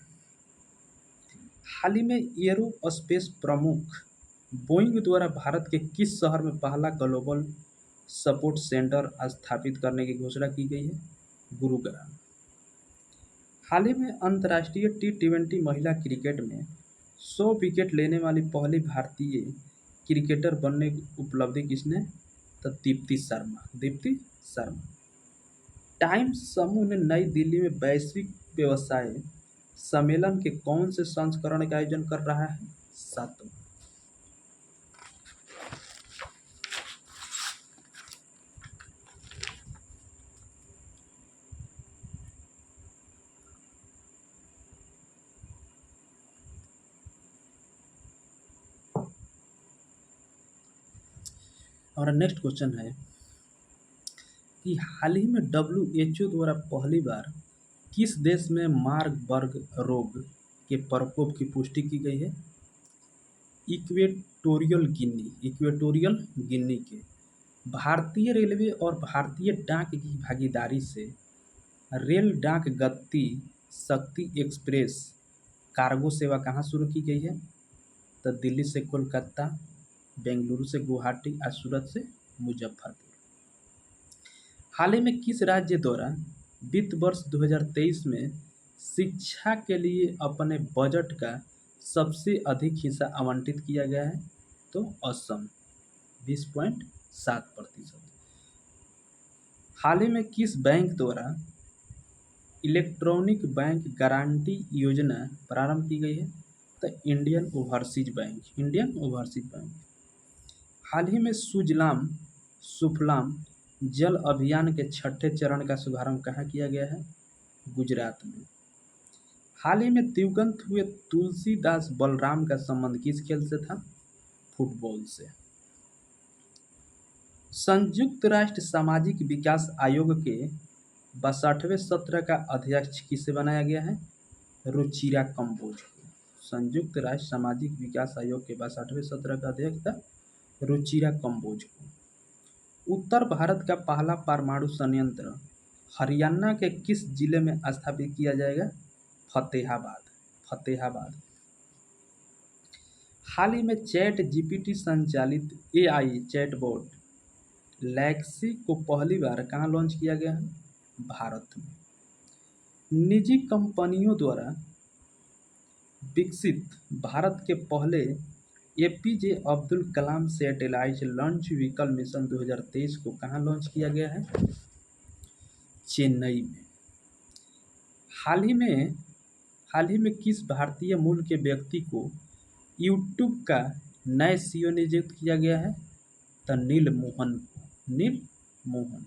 S1: हाल ही में एरोस्पेस प्रमुख बोइंग द्वारा भारत के किस शहर में पहला ग्लोबल सपोर्ट सेंटर स्थापित करने की घोषणा की गई है? गुरुग्राम। हाल ही में अंतर्राष्ट्रीय T20 महिला क्रिकेट में 100 विकेट लेने वाली पहली भारतीय क्रिकेटर बनने की उपलब्धि किसने? तो दीप्ति शर्मा। टाइम्स समूह ने नई दिल्ली में वैश्विक व्यवसाय सम्मेलन के कौन से संस्करण का आयोजन कर रहा है? 7वां। हमारा नेक्स्ट क्वेश्चन है कि हाल ही में WHO द्वारा पहली बार किस देश में मार्बर्ग रोग के प्रकोप की पुष्टि की गई है? इक्वेटोरियल गिनी के। भारतीय रेलवे और भारतीय डाक की भागीदारी से रेल डाक गति शक्ति एक्सप्रेस कार्गो सेवा कहाँ शुरू की गई है? तो दिल्ली से कोलकाता, बेंगलुरु से गुवाहाटी और सूरत से मुजफ्फरपुर। हाल ही में किस राज्य द्वारा वित्त वर्ष 2023 में शिक्षा के लिए अपने बजट का सबसे अधिक हिस्सा आवंटित किया गया है? तो असम 20.7%। हाल ही में किस बैंक द्वारा इलेक्ट्रॉनिक बैंक गारंटी योजना प्रारंभ की गई है? तो इंडियन ओवरसीज बैंक। हाल ही में सुफलाम जल अभियान के 6ठे चरण का शुभारंभ कहाँ किया गया है? गुजरात में। हाल ही में दिवंगत हुए तुलसीदास बलराम का संबंध किस खेल से था? फुटबॉल से। संयुक्त राष्ट्र सामाजिक विकास आयोग के 62वें सत्र का अध्यक्ष किसे बनाया गया है? रुचिरा कंबोज को। संयुक्त राष्ट्र सामाजिक विकास आयोग के 62वें सत्र का अध्यक्ष था रुचिरा कंबोज को। उत्तर भारत का पहला परमाणु संयंत्र हरियाणा के किस जिले में स्थापित किया जाएगा? फतेहाबाद। फतेहाबाद। हाल ही में चैट जीपीटी संचालित एआई चैटबॉट लैक्सी को पहली बार कहाँ लॉन्च किया गया है? भारत में। निजी कंपनियों द्वारा विकसित भारत के पहले APJ Abdul Kalam satellite launch vehicle mission 2023 को कहाँ लॉन्च किया गया है? चेन्नई में। हाल ही में किस भारतीय मूल के व्यक्ति को यूट्यूब का नए सीईओ नियुक्त किया गया है? तो नील मोहन को। नील मोहन।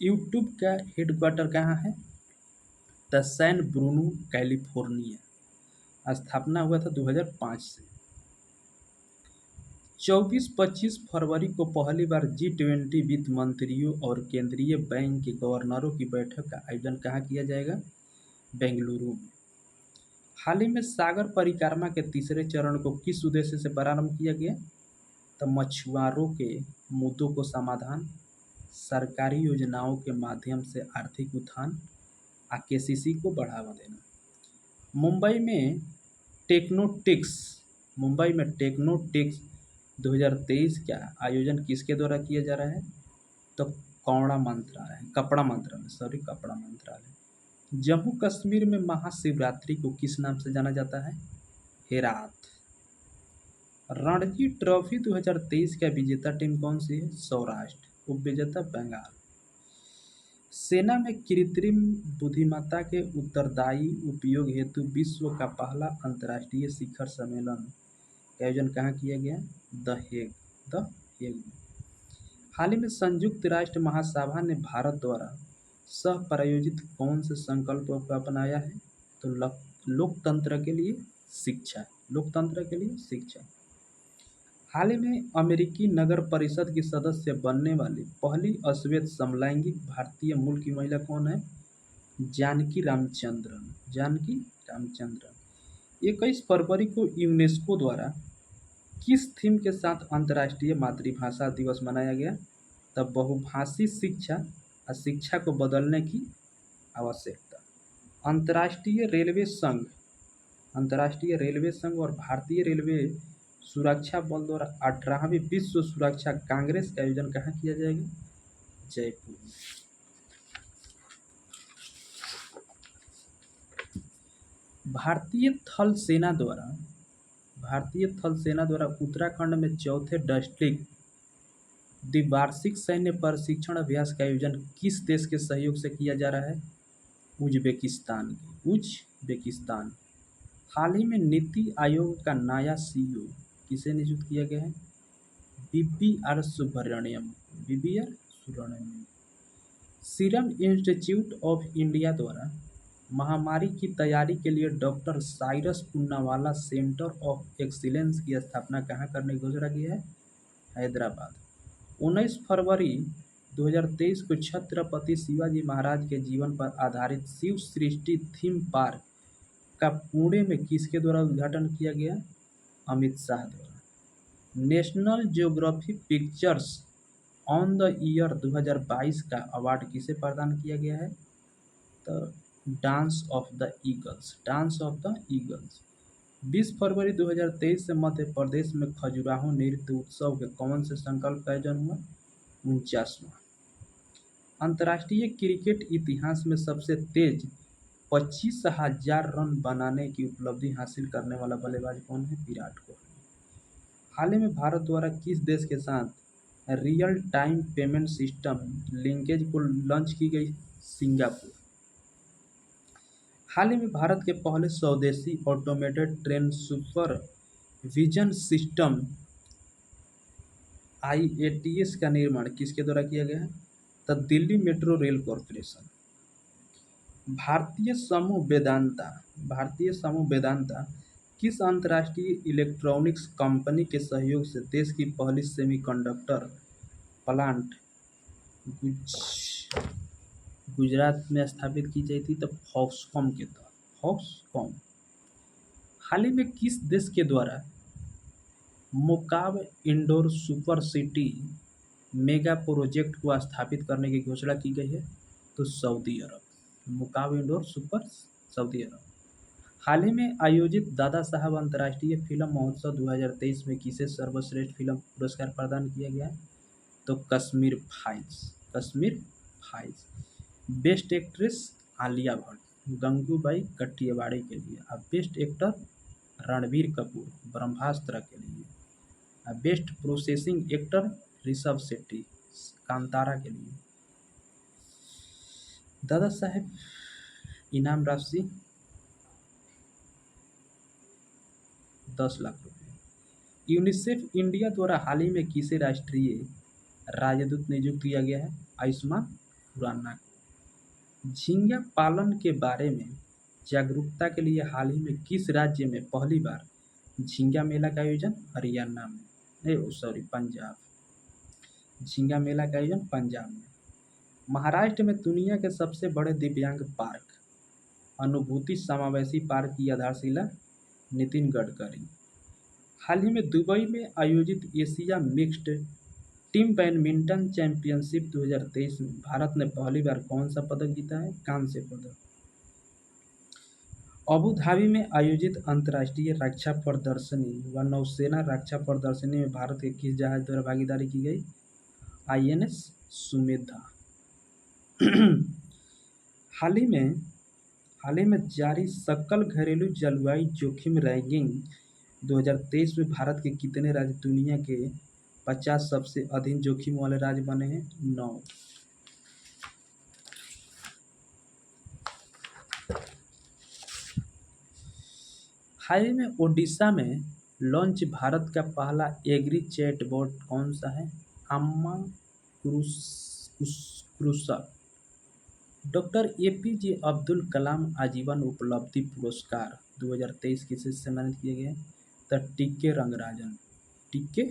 S1: यूट्यूब का हेडक्वार्टर कहाँ है? The San Bruno California. स्थापना हुआ था 2005 से। 24-25 फरवरी को पहली बार G20 वित्त मंत्रियों और केंद्रीय बैंक के गवर्नरों की बैठक का आयोजन कहाँ किया जाएगा? बेंगलुरु में। हाल ही में सागर परिक्रमा के तीसरे चरण को किस उद्देश्य से प्रारंभ किया गया? तो मछुआरों के मुद्दों को समाधान, सरकारी योजनाओं के माध्यम से आर्थिक उत्थान, केसीसी को बढ़ावा देना। मुंबई में टेक्नोटिक्स 2023 का आयोजन किसके द्वारा किया जा रहा है? तो कपड़ा मंत्रालय। जम्मू कश्मीर में महाशिवरात्रि को किस नाम से जाना जाता है? हेरात। रणजी ट्रॉफी 2023 का विजेता टीम कौन सी है? सौराष्ट्र। उपविजेता बंगाल। सेना में कृत्रिम बुद्धिमत्ता के उत्तरदायी उपयोग हेतु विश्व का पहला अंतर्राष्ट्रीय शिखर सम्मेलन का आयोजन कहाँ किया गया? द हेग में। हाल ही में संयुक्त राष्ट्र महासभा ने भारत द्वारा सह प्रायोजित कौन से संकल्पों को अपनाया है? तो लोकतंत्र के लिए शिक्षा। हाल ही में अमेरिकी नगर परिषद की सदस्य बनने वाली पहली अश्वेत समलैंगिक भारतीय मूल की महिला कौन है? जानकी रामचंद्रन। 21 फरवरी को यूनेस्को द्वारा किस थीम के साथ अंतर्राष्ट्रीय मातृभाषा दिवस मनाया गया? तब बहुभाषी शिक्षा और शिक्षा को बदलने की आवश्यकता। अंतर्राष्ट्रीय रेलवे संघ और भारतीय रेलवे सुरक्षा बल द्वारा 18वीं विश्व सुरक्षा कांग्रेस का आयोजन कहाँ किया जाएगा? जयपुर में। भारतीय थल सेना द्वारा उत्तराखंड में चौथे डिस्ट्रिक्ट द्विवार्षिक सैन्य प्रशिक्षण अभ्यास का आयोजन किस देश के सहयोग से किया जा रहा है? उज्बेकिस्तान। हाल ही में नीति आयोग का नया सीईओ किसे नियुक्त किया गया है? BBR Subramaniam. Serum Institute of India द्वारा महामारी की तैयारी के लिए doctor Cyrus Poonawalla center of excellence की स्थापना कहाँ करने की घोषणा की है? हैदराबाद। 19 फरवरी 2023 को छत्रपति शिवाजी महाराज के जीवन पर आधारित शिव सृष्टि थीम पार्क का पुणे में किसके द्वारा उद्घाटन किया गया? अमित शाह द्वारा। National geography pictures on the year 2022 का अवार्ड किसे प्रदान किया गया है? तो डांस ऑफ द ईगल्स। 20 फरवरी 2023 से मध्य प्रदेश में खजुराहो नृत्य उत्सव के कौन से संकल्प का आयोजन हुआ? 49वां। अंतर्राष्ट्रीय क्रिकेट इतिहास में सबसे तेज 25,000 रन बनाने की उपलब्धि हासिल करने वाला बल्लेबाज कौन है? विराट कोहली। हाल ही में भारत द्वारा किस देश के साथ real time payment system linkage को लॉन्च की गई? सिंगापुर। हाल ही में भारत के पहले स्वदेशी automated train super vision system IATS का निर्माण किसके द्वारा किया गया है? तो दिल्ली मेट्रो रेल कॉरपोरेशन। भारतीय समूह वेदांता किस अंतर्राष्ट्रीय इलेक्ट्रॉनिक्स कंपनी के सहयोग से देश की पहली सेमीकंडक्टर प्लांट गुजरात में स्थापित की गई थी, तब फॉक्सकॉम के तहत। फॉक्सकॉम हाल ही में किस देश के द्वारा मोकाव indoor super city mega project को स्थापित करने की घोषणा की गई है? तो सऊदी अरब। मुकाम इंडोर सुपर सऊदी अरब। हाल ही में आयोजित दादा साहब अंतर्राष्ट्रीय फिल्म महोत्सव 2023 में किसे सर्वश्रेष्ठ फिल्म पुरस्कार प्रदान किया गया है? तो Kashmir files. Kashmir files. Best actress Alia Bhatt Gangubai Kathiawadi के लिए, और बेस्ट एक्टर रणबीर कपूर ब्रह्मास्त्र के लिए, और best processing actor Rishabh Shetty Kantara के लिए। दादा साहेब इनाम राशि 10 लाख रुपये। यूनिसेफ इंडिया द्वारा हाल ही में किसे राष्ट्रीय राजदूत नियुक्त किया गया है? आयुष्मान खुराना को। झींगा पालन के बारे में जागरूकता के लिए हाल ही में किस राज्य में पहली बार झींगा मेला का आयोजन? हरियाणा में, नहीं सॉरी पंजाब। झींगा मेला का आयोजन पंजाब में। महाराष्ट्र में दुनिया के सबसे बड़े दिव्यांग पार्क अनुभूति समावेशी पार्क की आधारशिला नितिन गडकरी। हाल ही में दुबई में आयोजित Asia mixed team badminton championship 2023 में भारत ने पहली बार कौन सा पदक जीता है? कांस्य पदक। अबू धाबी में आयोजित अंतर्राष्ट्रीय रक्षा प्रदर्शनी व नौसेना रक्षा प्रदर्शनी में भारत के किस जहाज द्वारा भागीदारी की गई? INS सुमेधा। हाल ही में जारी सकल घरेलू जलवायु जोखिम रैंकिंग 2023 में भारत के कितने राज्य दुनिया के 50 सबसे अधिक जोखिम वाले राज्य बने हैं? 9। हाल ही में ओडिशा में लॉन्च भारत का पहला एग्री चैटबॉट कौन सा है? अम्मा crusher. Doctor APJ Abdul Kalam आजीवन उपलब्धि पुरस्कार 2023 किसे सम्मानित किए गए? तो टीके रंगराजन। टीके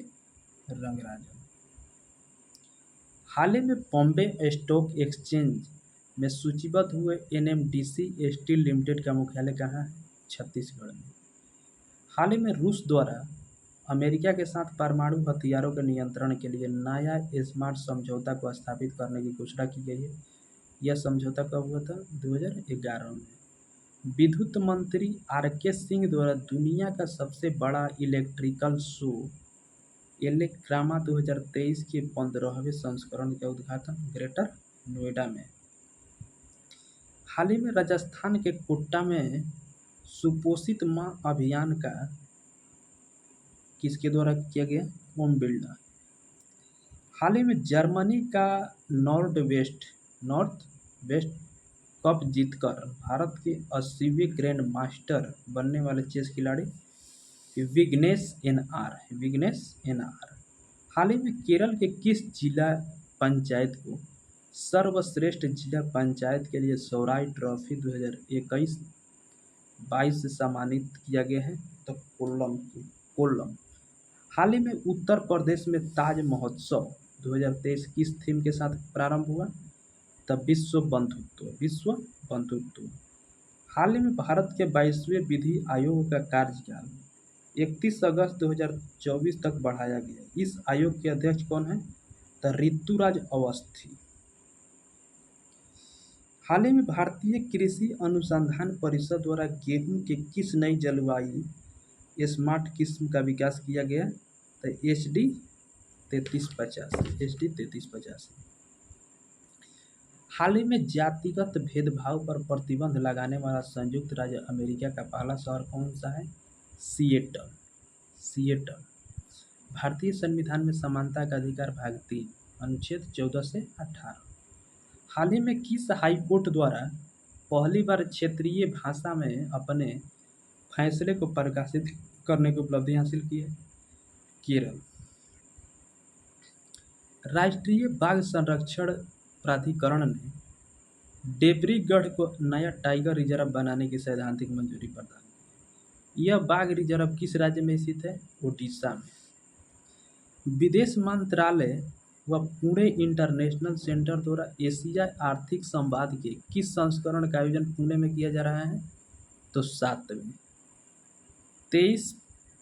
S1: रंगराजन। हाल ही में बॉम्बे स्टॉक एक्सचेंज में सूचीबद्ध हुए NMDC स्टील लिमिटेड का मुख्यालय कहाँ है? छत्तीसगढ़ में। हाल ही में रूस द्वारा अमेरिका के साथ परमाणु हथियारों के नियंत्रण के लिए नया स्मार्ट समझौता को स्थापित करने की घोषणा की गई है। यह समझौता कब हुआ था? 2011 में। विद्युत मंत्री RK सिंह द्वारा दुनिया का सबसे बड़ा इलेक्ट्रिकल शो एलेक्रामा 2023 के 15वें संस्करण का उद्घाटन ग्रेटर नोएडा में। हाल ही में राजस्थान के कोटा में सुपोषित मां अभियान का किसके द्वारा किया गया? ओम बिरला। हाल ही में जर्मनी का नॉर्थ वेस्ट कप जीतकर भारत के 80वें ग्रैंड मास्टर बनने वाले चेस खिलाड़ी विघ्नेश एनआर। हाल ही में केरल के किस जिला पंचायत को सर्वश्रेष्ठ जिला पंचायत के लिए सौराय ट्रॉफी 2021-22 से सम्मानित किया गया है? तो कोल्लम। हाल ही में उत्तर प्रदेश में ताज महोत्सव 2023 किस थीम के साथ प्रारंभ हुआ? तब विश्व बंधुत्व। हाल ही में भारत के 22वें विधि आयोग का कार्यकाल 31 अगस्त 2024 तक बढ़ाया गया। इस आयोग के अध्यक्ष कौन है? तो ऋतुराज अवस्थी। हाल ही में भारतीय कृषि अनुसंधान परिषद द्वारा गेहूं के किस नई जलवायु स्मार्ट किस्म का विकास किया गया? तो HD 3385। हाल ही में जातिगत भेदभाव पर प्रतिबंध लगाने वाला संयुक्त राज्य अमेरिका का पहला शहर कौन सा है? सिएटल। भारतीय संविधान में समानता का अधिकार भाग 3 अनुच्छेद 14 से 18। हाल ही में किस हाईकोर्ट द्वारा पहली बार क्षेत्रीय भाषा में अपने फैसले को प्रकाशित करने की उपलब्धि हासिल की है? केरल। राष्ट्रीय बाघ संरक्षण प्राधिकरण ने देवरीगढ़ को नया टाइगर रिजर्व बनाने की सैद्धांतिक मंजूरी प्रदान की। यह बाघ रिजर्व किस राज्य में स्थित है? ओडिशा में। विदेश मंत्रालय वह पुणे इंटरनेशनल सेंटर द्वारा एशिया आर्थिक संवाद के किस संस्करण का आयोजन पुणे में किया जा रहा है? तो 7वें। 23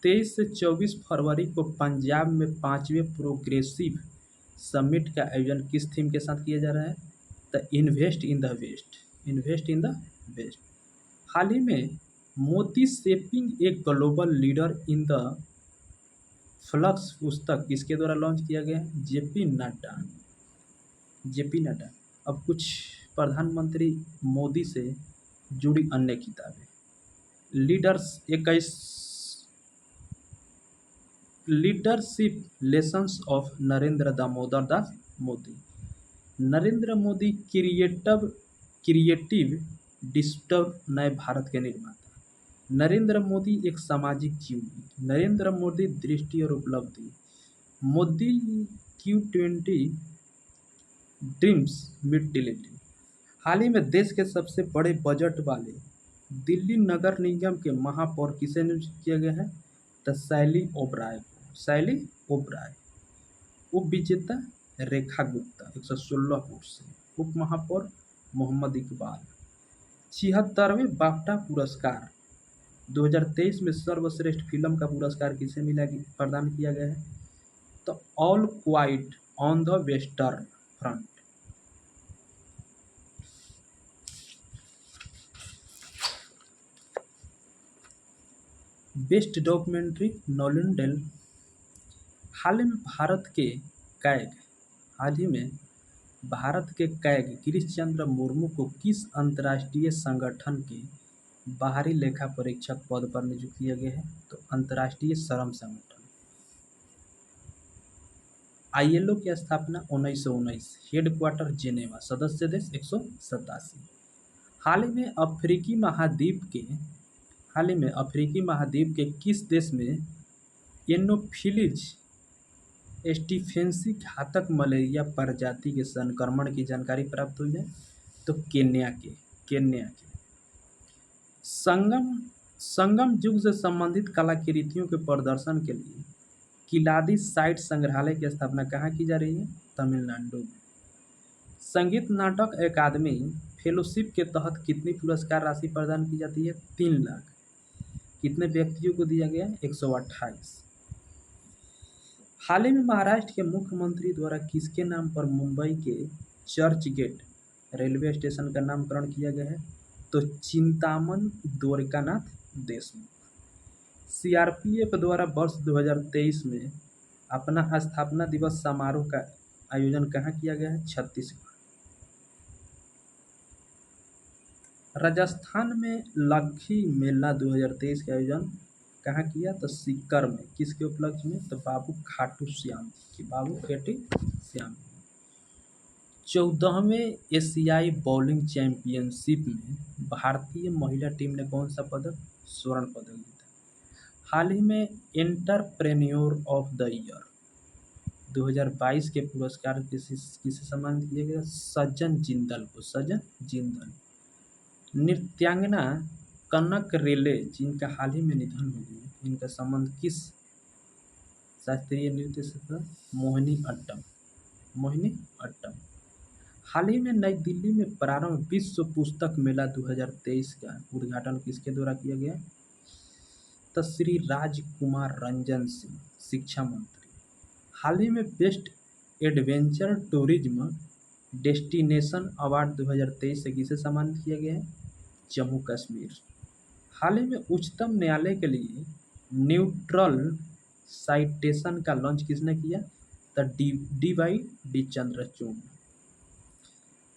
S1: 23 से 24 फरवरी को पंजाब में 5वें प्रोग्रेसिव समिट का आयोजन किस थीम के साथ किया जा रहा है? The invest in the west. Invest in the west. हाल ही में Modi shaping a global leader in the flux पुस्तक किसके द्वारा लॉन्च किया गया है? जेपी नड्डा। जेपी नड्डा। अब कुछ प्रधानमंत्री मोदी से जुड़ी अन्य किताबें। Leadership lessons of Narendra Damodar Das Modi. Narendra Modi creative disturb नए भारत के निर्माता। नरेंद्र मोदी एक सामाजिक जीवी। नरेंद्र मोदी दृष्टि और उपलब्धि। Modi Q20 dreams meet delivery. हाल ही में देश के सबसे बड़े बजट वाले दिल्ली नगर निगम के महापौर किसे नियुक्त किया गया है? तो शैली ओबराय को। शैली ओबराय। उप विजेता रेखा गुप्ता 116 वोट से। उप महापौर मोहम्मद इकबाल। 76वें बाफ्टा पुरस्कार 2023 में सर्वश्रेष्ठ फिल्म का पुरस्कार किसे मिला प्रदान किया गया है? तो all quiet on the western front. Best documentary नोलन डेल। हाल ही में भारत के कैग गिरीश चंद्र मुर्मू को किस अंतर्राष्ट्रीय संगठन के बाहरी लेखा परीक्षक पद पर नियुक्त किया गया है? तो अंतर्राष्ट्रीय श्रम संगठन। ILO की स्थापना 1919। Headquarter Geneva. सदस्य देश 187। हाल ही में अफ्रीकी महाद्वीप के किस देश में एनोफिलीज स्टीफेंसी घातक मलेरिया प्रजाति के संक्रमण की जानकारी प्राप्त हुई है? तो केन्या के। संगम युग से संबंधित कलाकृतियों के प्रदर्शन के लिए किलादी साइट संग्रहालय की स्थापना कहाँ की जा रही है? तमिलनाडु में। संगीत नाटक अकादमी फेलोशिप के तहत कितनी पुरस्कार राशि प्रदान की जाती है? 3 लाख। कितने व्यक्तियों को दिया गया? 128। हाल ही में महाराष्ट्र के मुख्यमंत्री द्वारा किसके नाम पर मुंबई के चर्च गेट रेलवे स्टेशन का नामकरण किया गया है? तो चिंतामन द्वारकानाथ देशमुख। CRPF द्वारा वर्ष 2023 में अपना स्थापना दिवस समारोह का आयोजन कहाँ किया गया है? छत्तीसगढ़। राजस्थान में लखी मेला 2023 का आयोजन कहाँ किया? तो सीकर में। किसके उपलक्ष्य में? तो बाबू खाटू श्याम की। 14वें एशियाई बॉलिंग चैंपियनशिप में भारतीय महिला टीम ने कौन सा पदक? स्वर्ण पदक जीता। हाल ही में एंटरप्रेन्योर ऑफ द ईयर 2022 के पुरस्कार किसे सम्मानित किया गया? सज्जन जिंदल को। सज्जन जिंदल। नृत्यांगना कनक रेले जिनका हाल ही में निधन हो गया, इनका संबंध किस शास्त्रीय नृत्य से था? मोहिनी अट्टम। हाल ही में नई दिल्ली में प्रारंभ विश्व पुस्तक मेला 2023 का उद्घाटन किसके द्वारा किया गया? तो श्री राजकुमार रंजन सिंह, शिक्षा मंत्री। हाल ही में best adventure tourism destination award 2023 से किसे सम्मानित किया गया है? जम्मू कश्मीर। हाल ही में उच्चतम न्यायालय के लिए न्यूट्रल साइटेशन का लॉन्च किसने किया? तो DY चंद्रचूड़।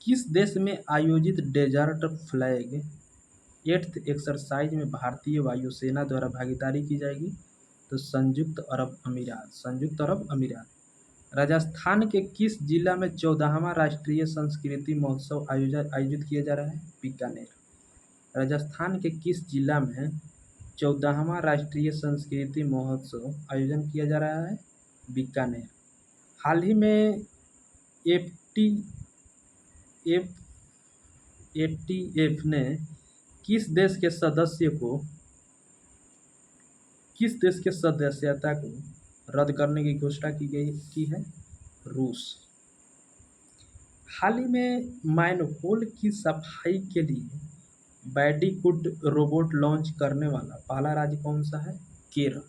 S1: किस देश में आयोजित डेजर्ट फ्लैग 8th एक्सरसाइज में भारतीय वायुसेना द्वारा भागीदारी की जाएगी? तो संयुक्त अरब अमीरात। राजस्थान के किस जिला में 14वां राष्ट्रीय संस्कृति महोत्सव आयोजित किया जा रहा है? बीकानेर। राजस्थान के किस जिला में 14वां राष्ट्रीय संस्कृति महोत्सव आयोजन किया जा रहा है? बीकानेर। हाल ही में ATF ने किस देश के सदस्यता को रद्द करने की घोषणा की है? रूस। हाल ही में मैनहोल की सफाई के लिए बैडीकूट रोबोट लॉन्च करने वाला पहला राज्य कौन सा है? केरल।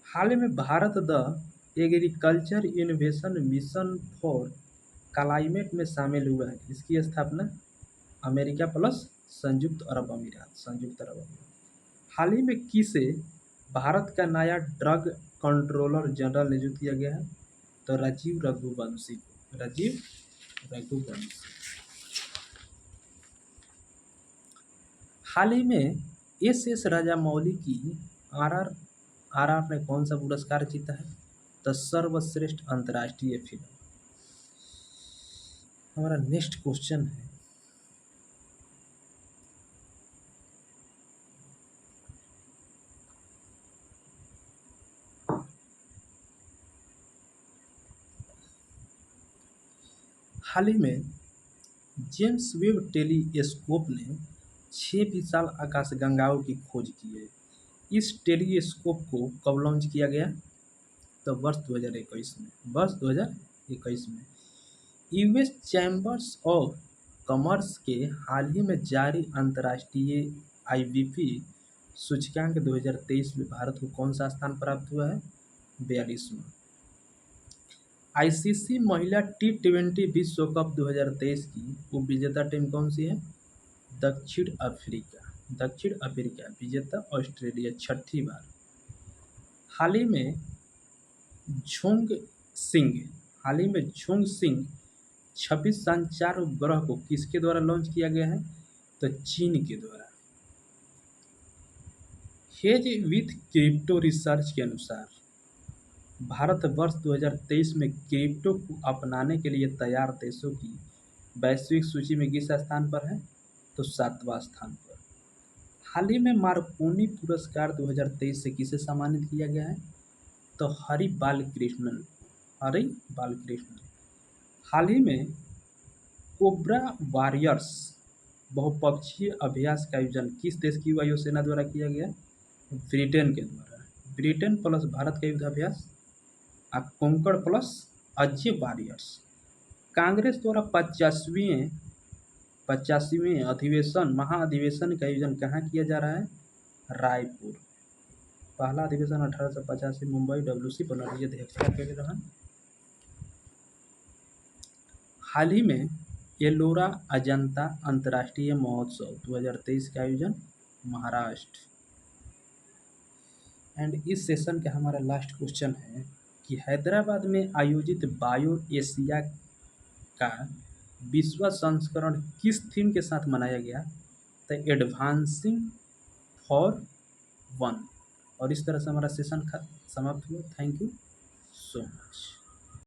S1: हाल ही में Bharat the agriculture innovation mission for climate में शामिल हुआ है। इसकी स्थापना अमेरिका प्लस संयुक्त अरब अमीरात। हाल ही में किसे भारत का नया ड्रग कंट्रोलर जनरल नियुक्त किया गया है? तो राजीव रघुवंशी को। राजीव रघुवंशी। हाल ही में एस राजामौली की आर आर ने कौन सा पुरस्कार जीता है? तो सर्वश्रेष्ठ अंतर्राष्ट्रीय फिल्म। हमारा नेक्स्ट क्वेश्चन है, हाल ही में जेम्स वेब टेलीस्कोप ने 6 विशाल आकाशगंगाओं की खोज की है। इस टेलीस्कोप को कब लॉन्च किया गया? तो वर्ष 2021 में। वर्ष 2021 में यूएस चैम्बर्स ऑफ कॉमर्स के हाल ही में जारी अंतर्राष्ट्रीय आईबीपी सूचकांक 2023 में भारत को कौन सा स्थान प्राप्त हुआ है? 42वां। आईसीसी महिला टी20 विश्व कप 2023 की उपविजेता टीम कौन सी है? दक्षिण अफ्रीका। दक्षिण अफ्रीका। विजेता ऑस्ट्रेलिया 6ठी बार। हाल ही में झोंग सिंह हाल ही में झोंग सिंह 26 संचार उपग्रह को किसके द्वारा लॉन्च किया गया है? तो चीन के द्वारा। हेज विथ क्रिप्टो रिसर्च के अनुसार भारत वर्ष 2023 में क्रिप्टो को अपनाने के लिए तैयार देशों की वैश्विक सूची में किस स्थान पर है? तो 7वां स्थान पर। हाल ही में मार्कोनी पुरस्कार 2023 से किसे सम्मानित किया गया है? तो हरि बालकृष्णन। हरि बालकृष्णन। हाल ही में कोब्रा वॉरियर्स बहुपक्षीय अभ्यास का आयोजन किस देश की वायुसेना द्वारा किया गया? ब्रिटेन के द्वारा। ब्रिटेन प्लस भारत का युद्धाभ्यास कोंकण प्लस अजय वॉरियर्स। कांग्रेस द्वारा 85वें महाअधिवेशन का आयोजन कहाँ किया जा रहा है? रायपुर। पहला अधिवेशन 1885 मुंबई डब्ल्यूसी बनर्जी अध्यक्षता के रहा। हाल ही में एलोरा अजंता अंतर्राष्ट्रीय महोत्सव 2023 का आयोजन महाराष्ट्र। एंड इस सेशन का हमारा लास्ट क्वेश्चन है कि हैदराबाद में आयोजित बायो एशिया का विश्व संस्करण किस थीम के साथ मनाया गया? तो एडवांसिंग फॉर वन। और इस तरह से हमारा सेशन समाप्त हुआ। Thank you so much.